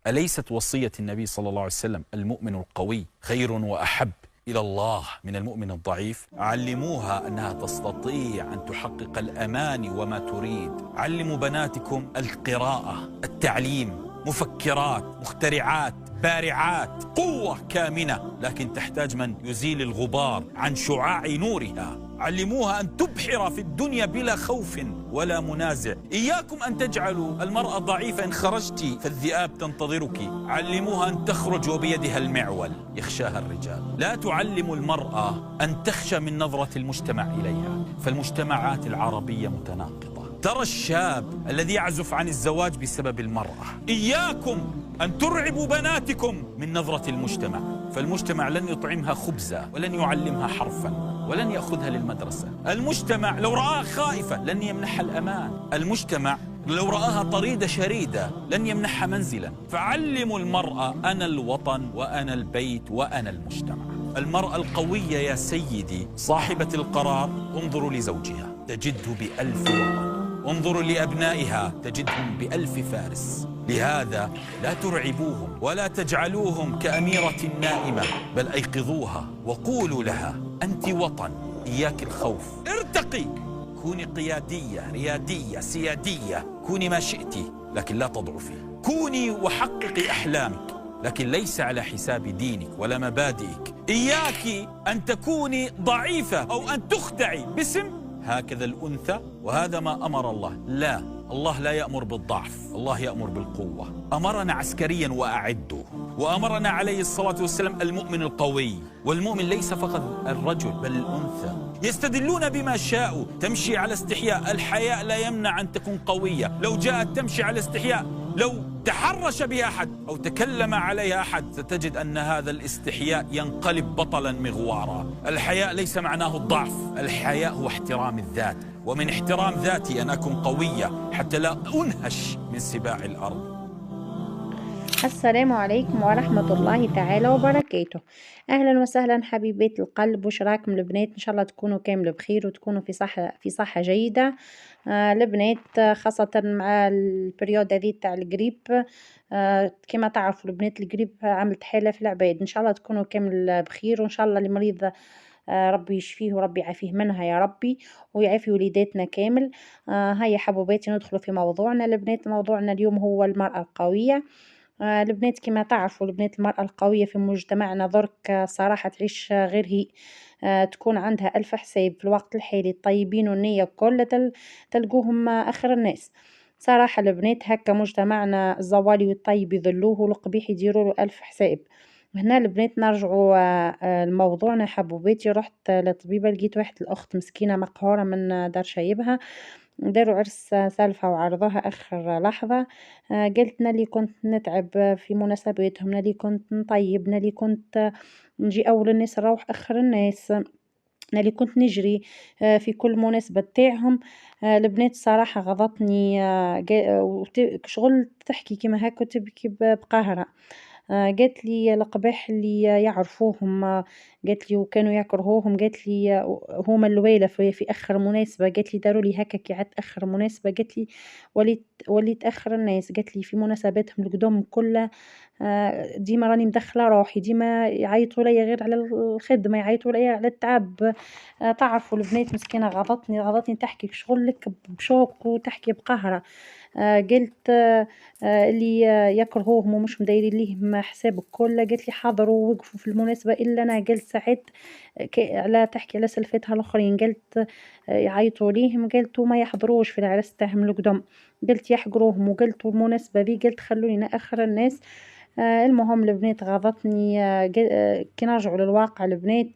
أليست وصية النبي صلى الله عليه وسلم المؤمن القوي خير وأحب إلى الله من المؤمن الضعيف؟ علموها أنها تستطيع أن تحقق الأمان وما تريد. علموا بناتكم القراءة، التعليم، مفكرات، مخترعات، بارعات، قوة كامنة، لكن تحتاج من يزيل الغبار عن شعاع نورها. علموها أن تبحر في الدنيا بلا خوف ولا منازع. إياكم أن تجعلوا المرأة ضعيفة، إن خرجت فالذئاب تنتظرك. علموها أن تخرج وبيدها المعول يخشاها الرجال. لا تعلموا المرأة أن تخشى من نظرة المجتمع إليها، فالمجتمعات العربية متناقضة. ترى الشاب الذي يعزف عن الزواج بسبب المرأة. إياكم أن ترعبوا بناتكم من نظرة المجتمع، فالمجتمع لن يطعمها خبزا ولن يعلمها حرفا ولن يأخذها للمدرسة. المجتمع لو رآها خائفة لن يمنحها الأمان. المجتمع لو رآها طريدة شريدة لن يمنحها منزلا. فعلموا المرأة أنا الوطن وأنا البيت وأنا المجتمع. المرأة القوية يا سيدي صاحبة القرار انظروا لزوجها تجده بألف وطن، انظروا لأبنائها تجدهم بألف فارس. لهذا لا ترعبوهم ولا تجعلوهم كأميرة نائمة، بل أيقظوها وقولوا لها أنت وطن، إياك الخوف، ارتقي، كوني قيادية، ريادية، سيادية، كوني ما شئتي لكن لا تضعفي. كوني وحققي أحلامك لكن ليس على حساب دينك ولا مبادئك. إياك أن تكوني ضعيفة أو أن تخدعي باسم هكذا الأنثى وهذا ما أمر الله. لا، الله لا يأمر بالضعف، الله يأمر بالقوة. أمرنا عسكريا وأعدوا، وأمرنا عليه الصلاة والسلام المؤمن القوي. والمؤمن ليس فقط الرجل بل الأنثى. يستدلون بما شاءوا. تمشي على استحياء، الحياء لا يمنع أن تكون قوية. لو جاءت تمشي على استحياء، لو تحرش بها أحد أو تكلم عليها أحد ستجد أن هذا الاستحياء ينقلب بطلا مغوارا. الحياء ليس معناه الضعف، الحياء هو احترام الذات، ومن احترام ذاتي أن أكون قوية حتى لا أنهش من سباع الأرض. السلام عليكم ورحمة الله تعالى وبركاته. أهلا وسهلا حبيبات القلب، وش راكم البنات؟ إن شاء الله تكونوا كامل بخير وتكونوا في صحة جيدة. البنات خاصة مع البريود هذه تاع القريب. كما تعرفوا البنات القريب عملت حالة في العباد. إن شاء الله تكونوا كامل بخير، وإن شاء الله اللي مريض ربي يشفيه وربي يعافيه منها يا ربي، ويعافي وليداتنا كامل. هيا حبوباتي ندخلوا في موضوعنا البنات. موضوعنا اليوم هو المرأة القوية. البنات كما تعرفوا البنات المرأة القوية في مجتمعنا درك صراحة تعيش غير هي. تكون عندها ألف حساب في الوقت الحالي. الطيبين والنية كل تلقوهم آخر الناس. صراحة البنات هكا مجتمعنا الزوالي والطيب يذلوه والقبيح يديروا له ألف حساب. هنا البنات نرجعوا لموضوعنا حبوباتي. رحت لطبيبة لقيت واحد الأخت مسكينة مقهورة من دار شايبها، داروا عرس سالفة وعرضوها آخر لحظة. قلت نالي كنت نتعب في مناسباتهم، نالي كنت نطيب، نالي كنت نجي أول الناس نروح آخر الناس، نالي كنت نجري في كل مناسبة تاعهم. البنات صراحة غضتني. شغل تحكي كما هكا تبكي بقهرة. قالت لي القباح اللي يعرفوهم، قالت لي وكانوا يكرهوهم، قالت لي هما اللويلة في آخر مناسبة، قالت لي داروا لي هكا كي عدت آخر مناسبة، قالت لي وليت آخر الناس، قالت لي في مناسباتهم القدوم كلها ديما راني مدخلة روحي، ديما يعيطوا ليا غير على الخدمة، يعيطوا ليا على التعب. تعرفوا البنات مسكينة غضتني تحكي شغلك بشوق وتحكي بقهرة. قلت اللي يكرهوهم ومش مدايرين ليهم حساب الكل، قالت لي حضروا ووقفوا في المناسبة إلا أنا. قلت ساعات على تحكي على سلفتها الآخرين، قلت يعيطوا ليهم، قلت وما يحضروش في العرس تاعهم القدم، قلت يحقروهم، وقلت المناسبة ذي قلت خلوني آخر الناس. المهم البنات غضتني. كي نرجعوا للواقع البنات،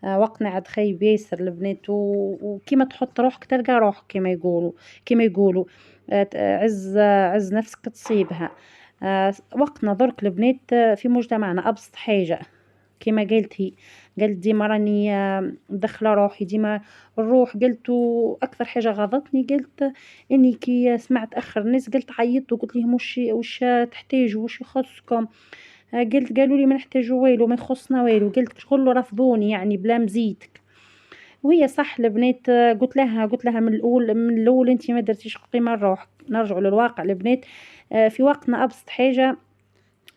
وقتنا عاد خايب ياسر البنات، وكيما تحط روحك تلقى روحك كيما يقولوا عز نفسك تصيبها. وقتنا درك البنات في مجتمعنا أبسط حاجة كما قالت هي، قالت ديما راني مدخله روحي ديما الروح. قلت واكثر حاجه غضتني قلت اني كي سمعت اخر الناس قلت عيطت وقلت لهم وش تحتاجوا وش يخصكم. قلت قالوا لي ما نحتاجوا والو ما يخصنا والو. قلت شغل رفضوني يعني بلا مزيتك. وهي صح البنات. قلت لها من الاول انت ما درتيش قيمه لروحك. نرجعوا للواقع البنات. في وقتنا ابسط حاجه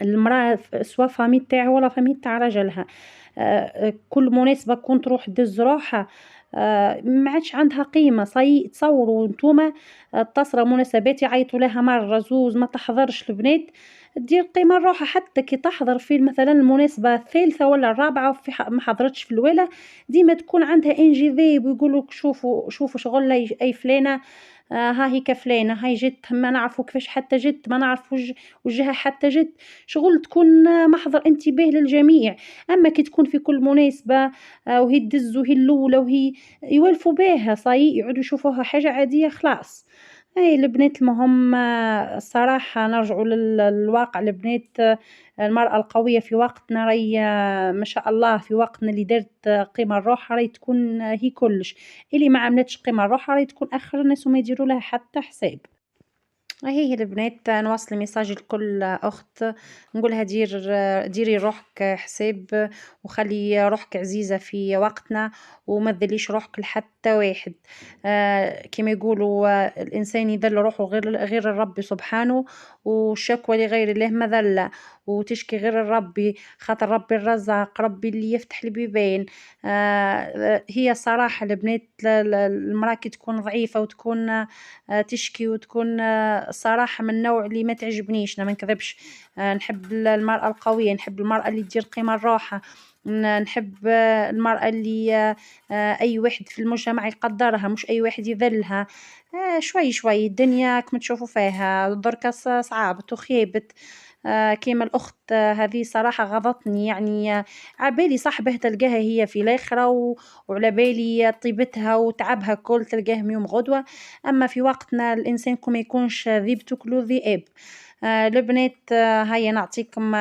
المراه سوا فامي تاعها ولا فامي تاع رجلها، كل مناسبة تكون تروح دز روحها، ما عادش عندها قيمة. تصوروا نتوما تصرى مناسبات يعيطوا لها مرة زوز ما تحضرش البنات، دير قيمة لروحها. حتى كي تحضر في مثلا المناسبة الثالثة ولا الرابعة وفي ما حضرتش في الأولى، ديما تكون عندها انجذاب ويقولوا شوفوا شغل أي فلانة، ها هي كفلانة، هاي جت ما نعرفوا كيفاش حتى جت، ما نعرف وجهها حتى جت، شغل تكون محضر انتباه للجميع. أما كي تكون في كل مناسبة وهي تدز وهي الأولى وهي يولفوا بيها يقعدوا يشوفوها حاجة عادية خلاص. هاي البنات المهم الصراحة نرجعوا للواقع. البنات المرأة القوية في وقتنا راهي ما شاء الله في وقتنا اللي دارت قيمة لروحها راهي تكون هي كلش، اللي ما عملتش قيمة لروحها راهي تكون آخر الناس وما يديروا لها حتى حساب. هي البنات نوصل ميساج لكل اخت نقولها ديري روحك حساب وخلي روحك عزيزة في وقتنا وما تذليش روحك لحتى واحد. كما يقولوا الانسان يذل روحه غير الرب سبحانه، والشكوى لغير الله مذلة، وتشكي غير الرب خاطر ربي الرزاق، ربي اللي يفتح البيبان. هي صراحة البنات المرأة كي تكون ضعيفة وتكون تشكي وتكون صراحة من النوع اللي ما تعجبنيش، ما نكذبش. نحب المرأة القوية، نحب المرأة اللي تدير قيمة لروحها، نحب المرأة اللي أي واحد في المجتمع يقدرها، مش أي واحد يذلها. شوي شوي الدنيا كما تشوفوا فيها دركا صعابت وخيبت. كيما الأخت هذه صراحة غضتني، يعني عبالي صاحبه تلقاها هي في الآخرة وعلى بالي طيبتها وتعبها كل تلقاه يوم غدوة. أما في وقتنا الإنسان كما يكونش ذيب تاكلو ذئاب. البنات هيا نعطيكم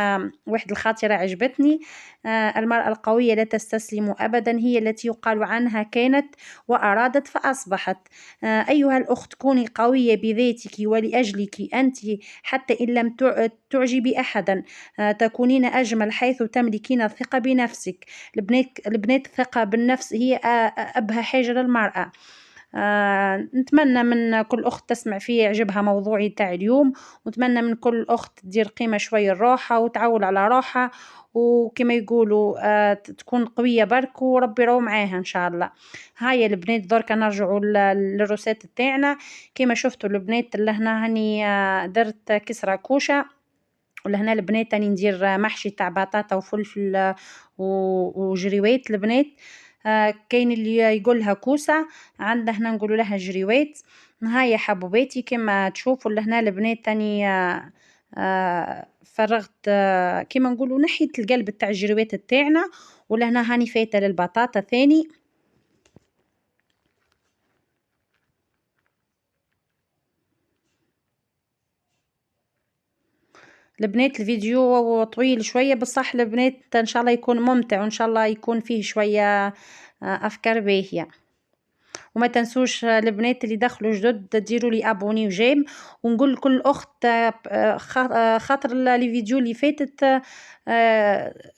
واحد الخاطرة عجبتني. المرأة القوية لا تستسلم أبدا، هي التي يقال عنها كانت وأرادت فأصبحت. أيها الأخت كوني قوية بذاتك ولأجلك أنت، حتى إن لم تعجبي أحدا تكونين أجمل حيث تملكين الثقة بنفسك. البنات الثقة بالنفس هي أبهى حاجة للمرأة. نتمنى من كل أخت تسمع فيه يعجبها موضوعي تاع اليوم، ونتمنى من كل أخت تدير قيمة شوية لروحها وتعول على روحها، وكما يقولوا تكون قوية برك وربي راهو معاها إن شاء الله. هاي البنات دركا نرجعوا للروسات تاعنا. كما شفتوا البنات اللي هنا هني درت كسرة كوشة، ولهنا البنات راني ندير محشي تاع بطاطا وفلفل وجريوات. البنات كاين اللي يقولها كوسة، عندنا هنا نقولوا لها جريوات. هاي حبوباتي كما تشوفوا لهنا البنات راني فرغت كما نقولوا نحية القلب تاع الجريوات تاعنا، ولهنا هاني فايته للبطاطا ثاني. البنات الفيديو طويل شوية بصح البنات ان شاء الله يكون ممتع، وان شاء الله يكون فيه شوية افكار باهية. وما تنسوش البنات اللي دخلوا جدد ديروا لي ابوني وجيم، ونقول لكل اخت خاطر لي فيديو اللي فاتت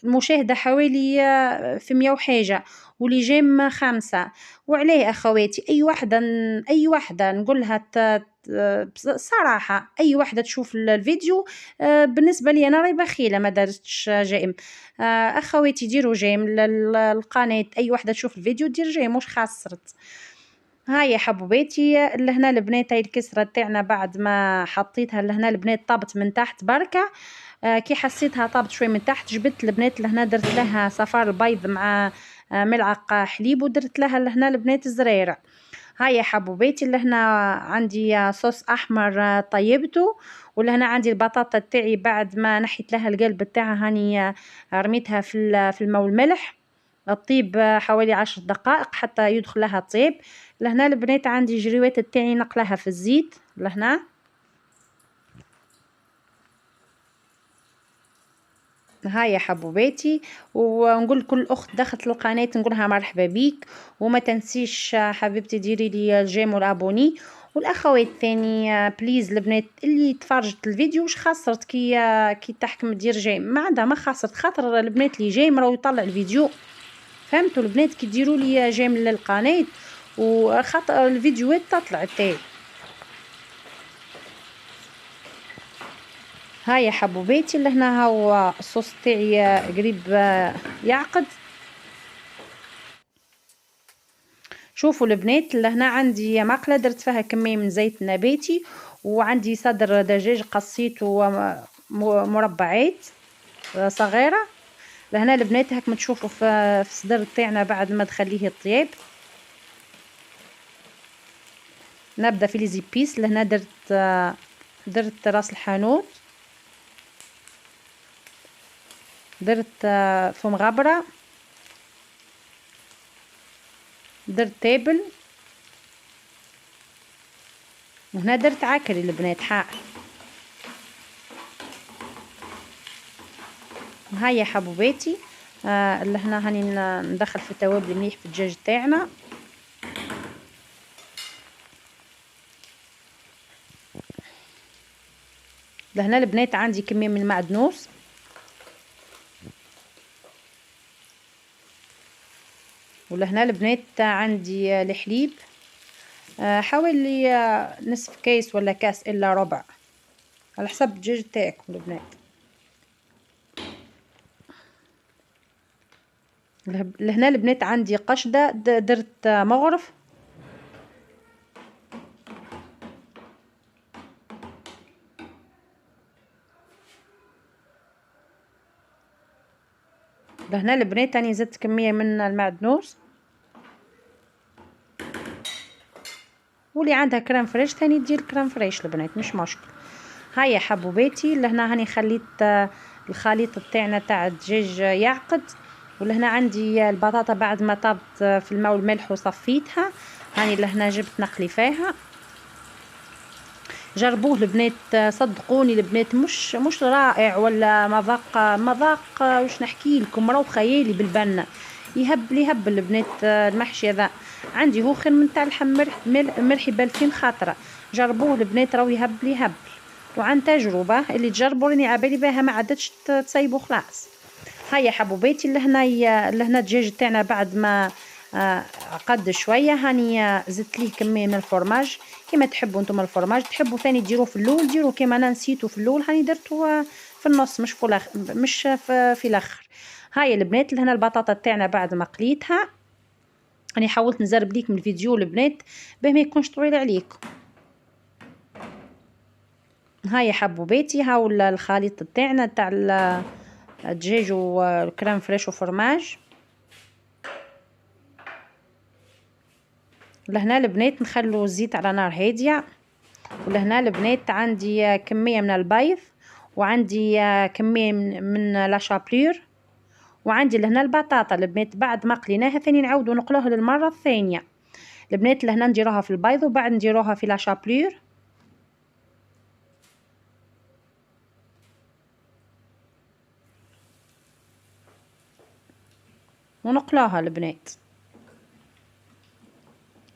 المشاهدة حوالي في 100 وحاجة ولي جيم 5. وعليه اخواتي اي وحدة نقولها صراحة أي وحدة تشوف الفيديو بالنسبة لي أنا راهي بخيلة ما دارتش جيم. أخواتي ديروا جيم للقناة، أي وحدة تشوف الفيديو دير جيم مش خسرت. هاي يا حبوباتي لهنا البنات هاي الكسرة تاعنا بعد ما حطيتها لهنا البنات طابت من تحت بركة. كي حسيتها طابت شوي من تحت جبت البنات لهنا درت لها صفار البيض مع ملعقة حليب ودرت لها لهنا البنات الزريرة. هاي يا حبوباتي لهنا عندي صوص احمر طيبته، ولهنا عندي البطاطا تاعي بعد ما نحيت لها القلب تاعها هاني رميتها في الماء والملح الطيب حوالي 10 دقائق حتى يدخل لها طيب. لهنا البنات عندي جريوات تاعي نقلها في الزيت لهنا. هاي يا حبوباتي، ونقول كل اخت دخلت القناه نقولها مرحبا بيك، وما تنسيش حبيبتي ديري لي الجيم والابوني. والاخوات الثاني بليز البنات اللي تفرجت الفيديو وش خسرت كي تحكم دير جيم، ما عندها ما خسرت، خاطر البنات اللي جيم راهو يطلع الفيديو. فهمتوا البنات كي ديروا لي جيم للقناه وخاطر الفيديوهات تطلع تاعي. هاي حبوباتي لهنا هو الصوص تاعي قريب يعقد. شوفوا البنات لهنا عندي مقله درت فيها كميه من زيت نباتي، وعندي صدر دجاج قصيته مربعات صغيره. لهنا البنات هاك ما تشوفوا في الصدر تاعنا بعد ما تخليه يطيب. نبدا في لي زيبيس. لهنا درت راس الحانوت، درت ثوم غبره، درت تابل، وهنا درت عكري البنات حار. هيا حبوباتي لهنا هاني ندخل في التوابل مليح في الدجاج تاعنا. لهنا البنات عندي كميه من المعدنوس، ولهنا البنات عندي الحليب حوالي نصف كيس ولا كاس الا ربع على حسب الدجاج تاعكم البنات. لهنا البنات عندي قشده درت مغرف، لهنا البنات راني زدت كميه من المعدنوس، واللي عندها كريم فريش ثاني دير كريم فريش البنات مش مشكل. هيا حبوباتي لهنا هاني خليت الخليط تاعنا تاع الدجاج يعقد. ولهنا عندي البطاطا بعد ما طابت في الماء والملح وصفيتها، هاني لهنا جبت نقلي فيها. جربوه البنات صدقوني البنات مش رائع ولا مذاق واش نحكي لكم راهو خيالي بالبنه. يهب البنات المحشي هذا عندي هو خير من تاع اللحم مرحي ب2000 خاطره. جربوه البنات راهو يهب. وعن تجربه اللي تجربوا راني عبالي بها ما عادتش تصيبوا خلاص. هيا حبوباتي لهنا الدجاج تاعنا بعد ما عقد شويه هاني زدت ليه كميه من الفرماج كما تحبوا نتوما. الفرماج تحبوا ثاني ديروه في الاول ديروا كما انا نسيته في الاول هاني درته في النص مش في الاخر. هاي البنات لهنا البطاطا تاعنا بعد ما قليتها راني حاولت نزرب ليكم الفيديو البنات باه ما يكونش طويل عليكم. هاي حبوباتي هاو الخليط تاعنا تاع الدجاج والكريم فريش وفرماج. لهنا البنات نخلو الزيت على نار هاديه. ولهنا البنات عندي كميه من البيض، وعندي كميه من لا شابلور، وعندي لهنا البطاطا البنات بعد ما قليناها ثاني نعاودو نقلوها للمره الثانيه. البنات لهنا نديروها في البيض وبعد نديروها في لا شابلور ونقلاها البنات.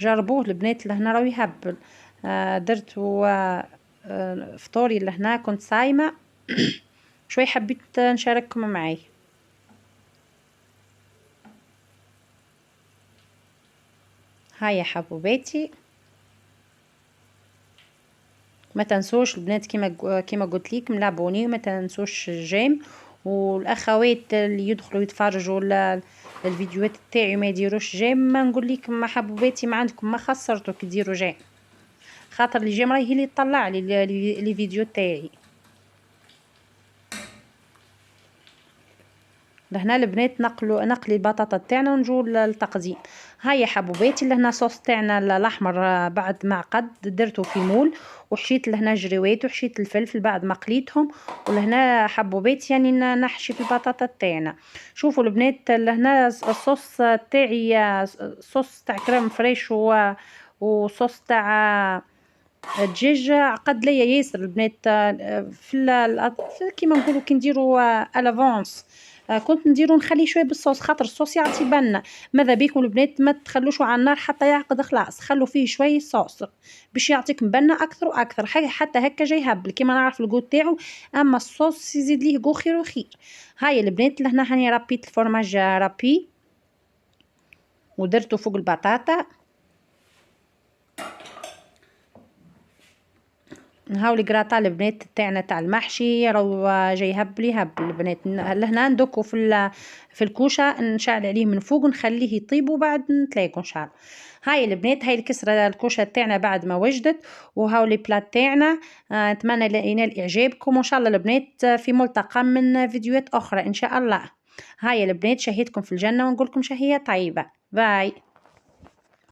جربوه البنات لهنا راهو يهبل. درت فطوري لهنا كنت صايمه شوي حبيت نشارككم معي. هيا حبوباتي ما تنسوش البنات كيما قلت لكم لابوني وما تنسوش الجيم. والاخوات اللي يدخلوا يتفرجوا الفيديوهات تاعي ما يديروش جيم ما نقول لكم حبوباتي ما عندكم ما خسرتوا كي ديروا جيم، خاطر الجيم راهي اللي تطلع لي فيديو تاعي. لهنا البنات نقلي البطاطا تاعنا ونجو للتقديم. هيا حبوباتي لهنا صوص تاعنا الاحمر بعد ما عقد درته في مول وحشيت لهنا جريوات وحشيت الفلفل بعد ما قليتهم. ولهنا حبوباتي يعني نحشي في البطاطا تاعنا. شوفوا البنات لهنا الصوص تاعي صوص تاع كريم فريش وصوص تاع الدجاج عقد ليا ياسر البنات. كيما نقولوا كي نديروا الافونس كنت نديرو نخلي شويه بالصوص خاطر الصوص يعطي بنه. ماذا بيكم البنات ما تخلوش على النار حتى يعقد خلاص، خلوا فيه شويه صوص باش يعطيك بنه اكثر واكثر حتى هكا جاي هبل كيما نعرف الجود تاعو. اما الصوص يزيد ليه جو خير وخير. هاي البنات لهنا هاني ربيت الفرماج رابي ودرته فوق البطاطا. هاو الجراطا البنات تاعنا تاع المحشي راهو جاي هب لي هب البنات. لهنا ندوكو في الكوشه، نشعل عليه من فوق ونخليه يطيب وبعد نتلاقوا ان شاء الله. هاي البنات، هاي الكسره الكوشه تاعنا بعد ما وجدت، وهاو لي بلات تاعنا. نتمنى ينال اعجابكم، وان شاء الله البنات في ملتقى من فيديوهات اخرى ان شاء الله. هاي البنات، شهيتكم في الجنه ونقولكم شهيه طيبه. باي.